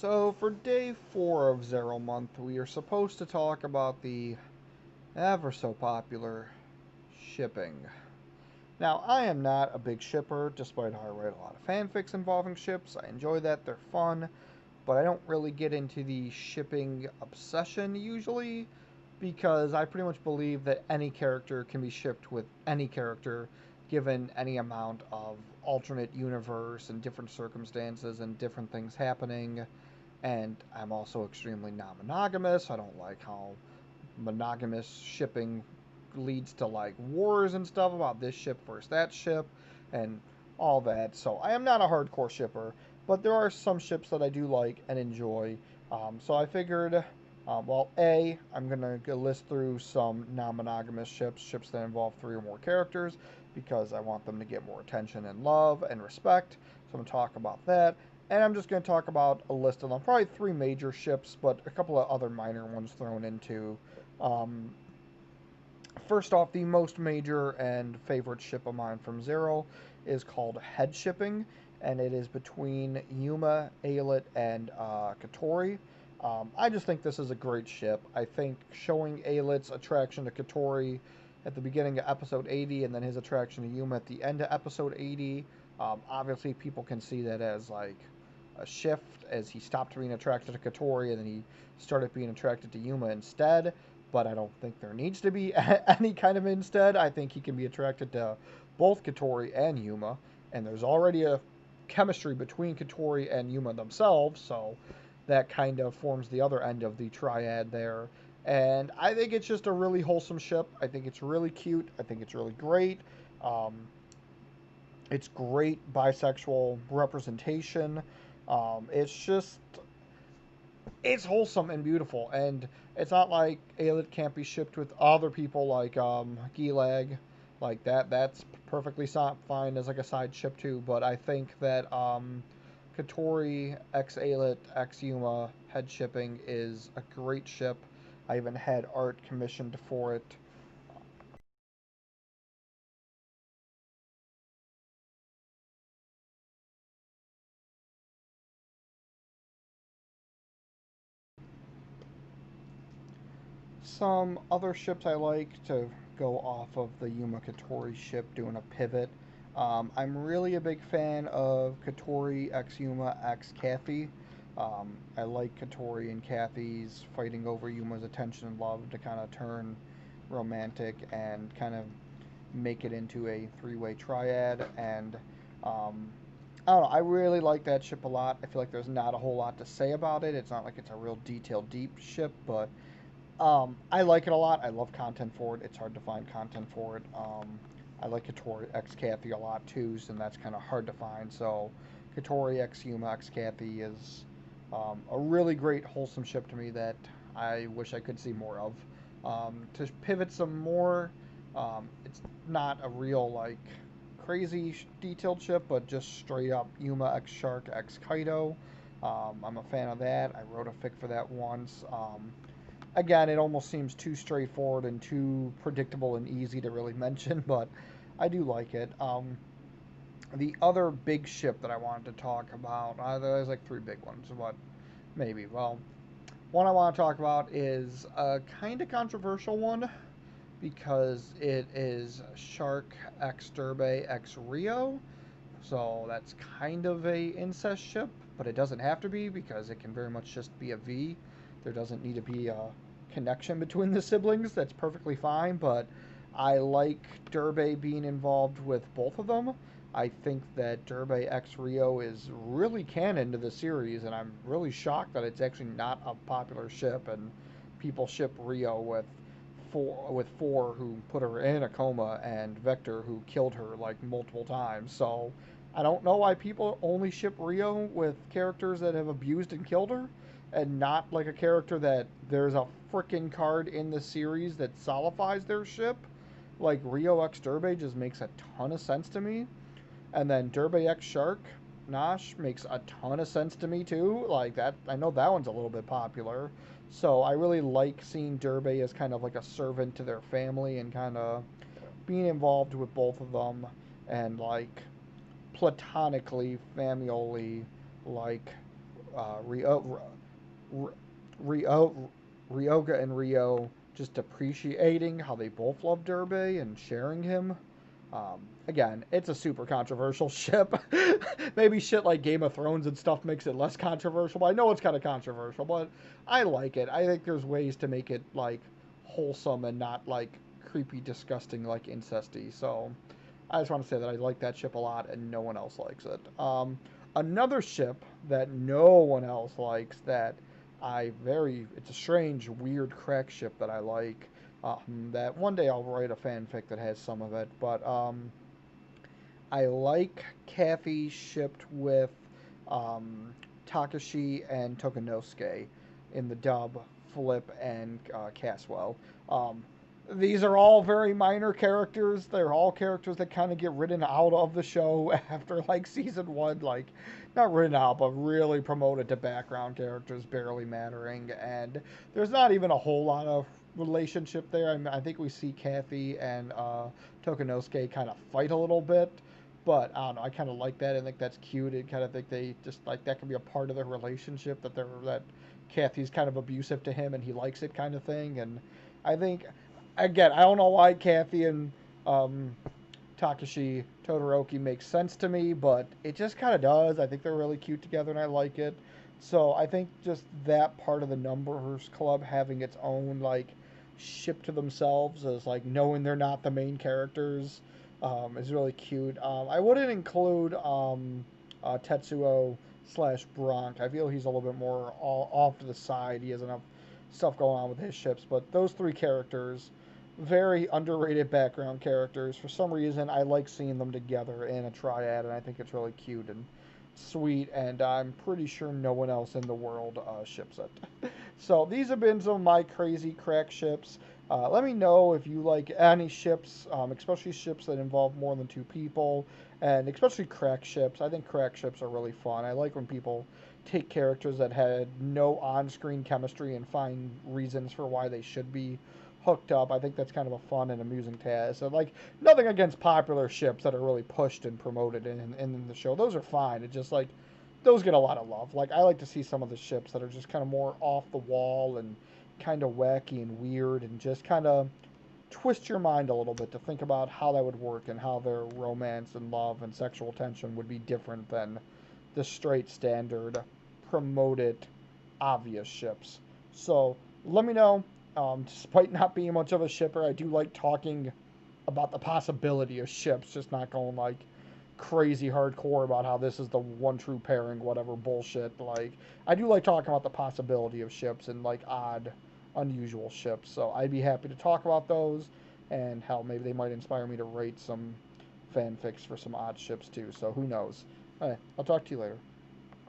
So for day 4 of Zero Month, we are supposed to talk about the ever so popular shipping. Now, I am not a big shipper, despite how I write a lot of fanfics involving ships. I enjoy that, they're fun, but I don't really get into the shipping obsession usually, because I pretty much believe that any character can be shipped with any character given any amount of alternate universe and different circumstances and different things happening. And I'm also extremely non-monogamous. I don't like how monogamous shipping leads to like wars and stuff about this ship versus that ship and all that. So I am not a hardcore shipper, but there are some ships that I do like and enjoy. So I figured, I'm going to list through some non-monogamous ships that involve 3 or more characters, because I want them to get more attention and love and respect. So I'm going to talk about that. And I'm just going to talk about a list of them, probably 3 major ships, but a couple of other minor ones thrown into. Um, First off, the most major and favorite ship of mine from Zero is called Head Shipping, and it is between Yuma, Aelith, and Katori. I just think this is a great ship. I think showing Aelith's attraction to Katori at the beginning of episode 80 and then his attraction to Yuma at the end of episode 80, obviously people can see that as like a shift, as he stopped being attracted to Katori and then he started being attracted to Yuma instead. But I don't think there needs to be any kind of instead. I think he can be attracted to both Katori and Yuma, and there's already a chemistry between Katori and Yuma themselves, so that kind of forms the other end of the triad there. And I think it's just a really wholesome ship. I think it's really cute. I think it's really great. Um, it's great bisexual representation. It's wholesome and beautiful, and it's not like Aelith can't be shipped with other people like Gilag, like that. That's perfectly fine as like a side ship too. But I think that Katori x Aelith x Yuma head shipping is a great ship. I even had art commissioned for it. Some other ships I like to go off of the Yuma Katori ship doing a pivot. I'm really a big fan of Katori x Yuma x Kathy. I like Katori and Kathy's fighting over Yuma's attention and love to kind of turn romantic and kind of make it into a 3-way triad. And I don't know, I really like that ship a lot. I feel like there's not a whole lot to say about it. It's not like it's a real detailed, deep ship, but I like it a lot. I love content for it. It's hard to find content for it. I like Katori X Kathy a lot too, and that's kind of hard to find. So, Katori X Yuma X Kathy is a really great, wholesome ship to me that I wish I could see more of. To pivot some more, it's not a real like crazy detailed ship, but just straight up Yuma X Shark X Kaido. I'm a fan of that. I wrote a fic for that once. Again, it almost seems too straightforward and too predictable and easy to really mention, but I do like it. The other big ship that I wanted to talk about, there's like 3 big ones, but maybe. Well, one I want to talk about is a kind of controversial one because it is Shark X Derbe X Rio. So that's kind of a incest ship, but it doesn't have to be because it can very much just be a V. There doesn't need to be a connection between the siblings. That's perfectly fine, but I like Derbe being involved with both of them. I think that Derbe X Rio is really canon to the series, and I'm really shocked that it's actually not a popular ship and people ship Rio with four who put her in a coma and Vector who killed her like multiple times. So I don't know why people only ship Rio with characters that have abused and killed her, and not like a character that there's a freaking card in the series that solidifies their ship. Like Rio X Derbe just makes a ton of sense to me. And then Derbe X Shark Nosh makes a ton of sense to me too. Like that, I know that one's a little bit popular. So I really like seeing Derbe as kind of like a servant to their family and kind of being involved with both of them and like platonically, familially, like Rio, Rio, Ryoga and Rio just appreciating how they both love Derby and sharing him. Again, it's a super controversial ship. Maybe shit like Game of Thrones and stuff makes it less controversial, but I know it's kind of controversial, but I like it. I think there's ways to make it like wholesome and not like creepy, disgusting, like incesty. So I just want to say that I like that ship a lot and no one else likes it. Another ship that no one else likes that it's a strange, weird crack ship that I like. That one day I'll write a fanfic that has some of it, but I like Kathy shipped with um, Takashi and Tokunosuke in the dub, Flip and Caswell. Um, these are all very minor characters. They're all characters that kind of get written out of the show after like season one, like not written out, but really promoted to background characters, barely mattering. And there's not even a whole lot of relationship there. I think we see Kathy and Tokunosuke kind of fight a little bit, but I don't know. I kind of like that. I think that's cute. I kind of think they just like that can be a part of their relationship that Kathy's kind of abusive to him and he likes it kind of thing. And I think again, I don't know why Kathy and um, Takashi Todoroki makes sense to me, but it just kind of does. I think they're really cute together and I like it. So I think just that part of the Numbers Club having its own like ship to themselves as like knowing they're not the main characters is really cute. I wouldn't include Tetsuo slash Bronk. I feel he's a little bit more off to the side. He has enough stuff going on with his ships, but those three characters, very underrated background characters. For some reason, I like seeing them together in a triad, and I think it's really cute and sweet, and I'm pretty sure no one else in the world ships it. So these have been some of my crazy crack ships. Let me know if you like any ships, especially ships that involve more than two people, and especially crack ships. I think crack ships are really fun. I like when people take characters that had no on-screen chemistry and find reasons for why they should be hooked up. I think that's kind of a fun and amusing task. So, like, nothing against popular ships that are really pushed and promoted in the show. Those are fine. It's just like those get a lot of love. Like, I like to see some of the ships that are just kind of more off the wall and kind of wacky and weird and just kind of twist your mind a little bit to think about how that would work and how their romance and love and sexual tension would be different than the straight standard promoted obvious ships. So let me know. Despite not being much of a shipper, I do like talking about the possibility of ships, just not going like crazy hardcore about how this is the one true pairing, whatever bullshit. Like, I do like talking about the possibility of ships and like odd, unusual ships. So I'd be happy to talk about those and how maybe they might inspire me to rate some fanfics for some odd ships too. So who knows? All right, I'll talk to you later.